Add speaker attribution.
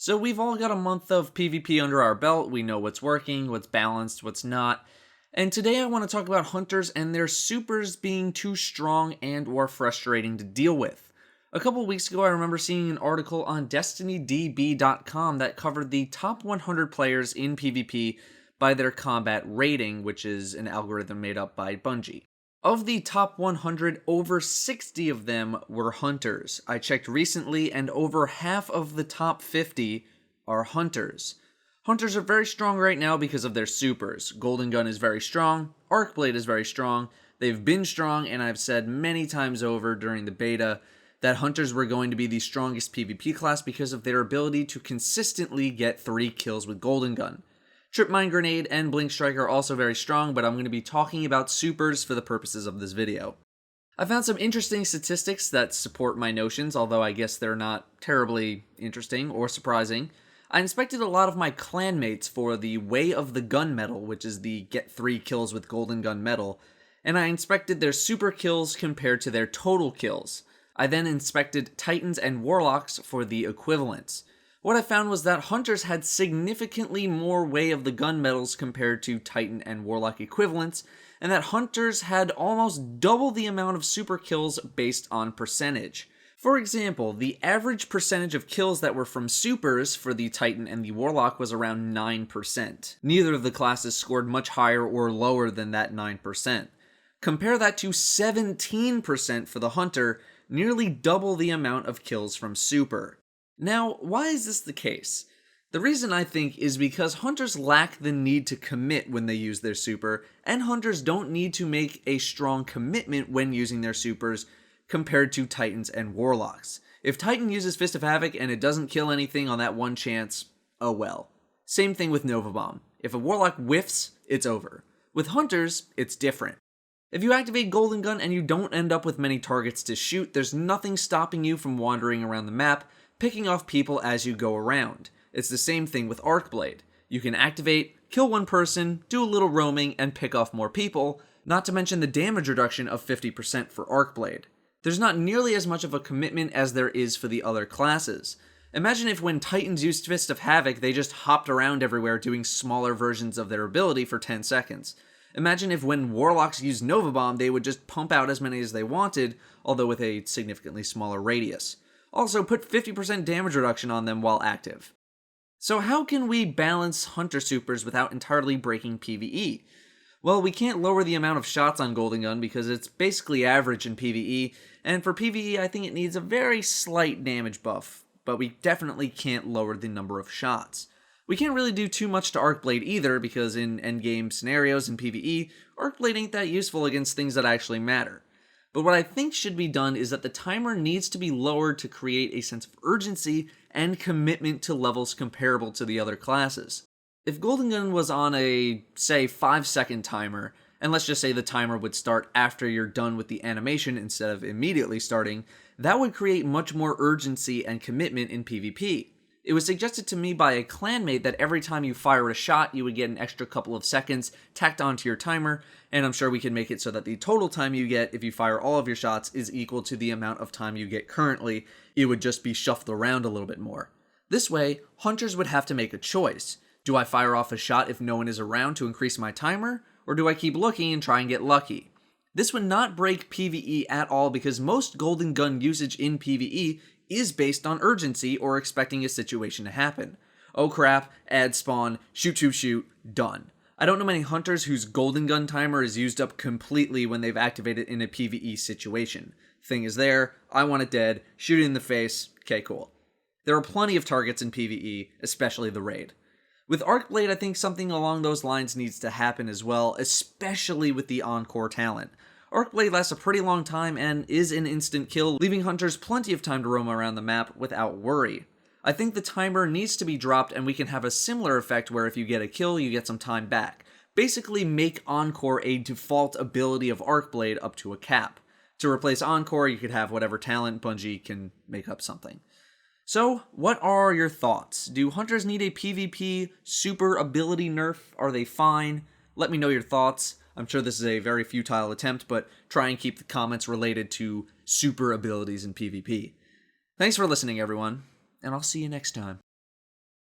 Speaker 1: So we've all got a month of PvP under our belt. We know what's working, what's balanced, what's not. And today I want to talk about hunters and their supers being too strong and or frustrating to deal with. A couple weeks ago I remember seeing an article on DestinyDB.com that covered the top 100 players in PvP by their combat rating, which is an algorithm made up by Bungie. Of the top 100, over 60 of them were hunters. I checked recently, and over half of the top 50 are hunters. Hunters are very strong right now because of their supers. Golden Gun is very strong, Arcblade is very strong, they've been strong, and I've said many times over during the beta that hunters were going to be the strongest PvP class because of their ability to consistently get 3 kills with Golden Gun. Trip Mine Grenade and Blink Strike are also very strong, but I'm going to be talking about supers for the purposes of this video. I found some interesting statistics that support my notions, although I guess they're not terribly interesting or surprising. I inspected a lot of my clanmates for the Way of the Gun medal, which is the get 3 kills with Golden Gun medal, and I inspected their super kills compared to their total kills. I then inspected Titans and Warlocks for the equivalents. What I found was that Hunters had significantly more Way of the Gun medals compared to Titan and Warlock equivalents, and that Hunters had almost double the amount of super kills based on percentage. For example, the average percentage of kills that were from supers for the Titan and the Warlock was around 9%. Neither of the classes scored much higher or lower than that 9%. Compare that to 17% for the Hunter, nearly double the amount of kills from super. Now, why is this the case? The reason I think is because hunters lack the need to commit when they use their super, and hunters don't need to make a strong commitment when using their supers compared to Titans and Warlocks. If Titan uses Fist of Havoc and it doesn't kill anything on that one chance, oh well. Same thing with Nova Bomb. If a Warlock whiffs, it's over. With hunters, it's different. If you activate Golden Gun and you don't end up with many targets to shoot, there's nothing stopping you from wandering around the map, picking off people as you go around. It's the same thing with Arcblade. You can activate, kill one person, do a little roaming, and pick off more people, not to mention the damage reduction of 50% for Arcblade. There's not nearly as much of a commitment as there is for the other classes. Imagine if when Titans used Fist of Havoc, they just hopped around everywhere doing smaller versions of their ability for 10 seconds. Imagine if when Warlocks used Nova Bomb, they would just pump out as many as they wanted, although with a significantly smaller radius. Also, put 50% damage reduction on them while active. So how can we balance Hunter supers without entirely breaking PvE? Well, we can't lower the amount of shots on Golden Gun because it's basically average in PvE, and for PvE I think it needs a very slight damage buff, but we definitely can't lower the number of shots. We can't really do too much to Arcblade either because in endgame scenarios in PvE, Arcblade ain't that useful against things that actually matter. But what I think should be done is that the timer needs to be lowered to create a sense of urgency and commitment to levels comparable to the other classes. If Golden Gun was on a, say, 5-second timer, and let's just say the timer would start after you're done with the animation instead of immediately starting, that would create much more urgency and commitment in PvP. It was suggested to me by a clanmate that every time you fire a shot, you would get an extra couple of seconds tacked onto your timer, and I'm sure we can make it so that the total time you get if you fire all of your shots is equal to the amount of time you get currently. It would just be shuffled around a little bit more. This way, hunters would have to make a choice. Do I fire off a shot if no one is around to increase my timer, or do I keep looking and try and get lucky? This would not break PvE at all because most Golden Gun usage in PvE is based on urgency or expecting a situation to happen. Oh crap, add spawn, shoot, shoot, shoot, done. I don't know many hunters whose Golden Gun timer is used up completely when they've activated in a PvE situation. Thing is there, I want it dead, shoot it in the face, okay cool. There are plenty of targets in PvE, especially the raid. With Arcblade, I think something along those lines needs to happen as well, especially with the Encore talent. Arcblade lasts a pretty long time and is an instant kill, leaving hunters plenty of time to roam around the map without worry. I think the timer needs to be dropped and we can have a similar effect where if you get a kill, you get some time back. Basically make Encore a default ability of Arcblade up to a cap. To replace Encore, you could have whatever talent, Bungie can make up something. So, what are your thoughts? Do hunters need a PvP super ability nerf? Are they fine? Let me know your thoughts. I'm sure this is a very futile attempt, but try and keep the comments related to super abilities in PvP. Thanks for listening, everyone, and I'll see you next time.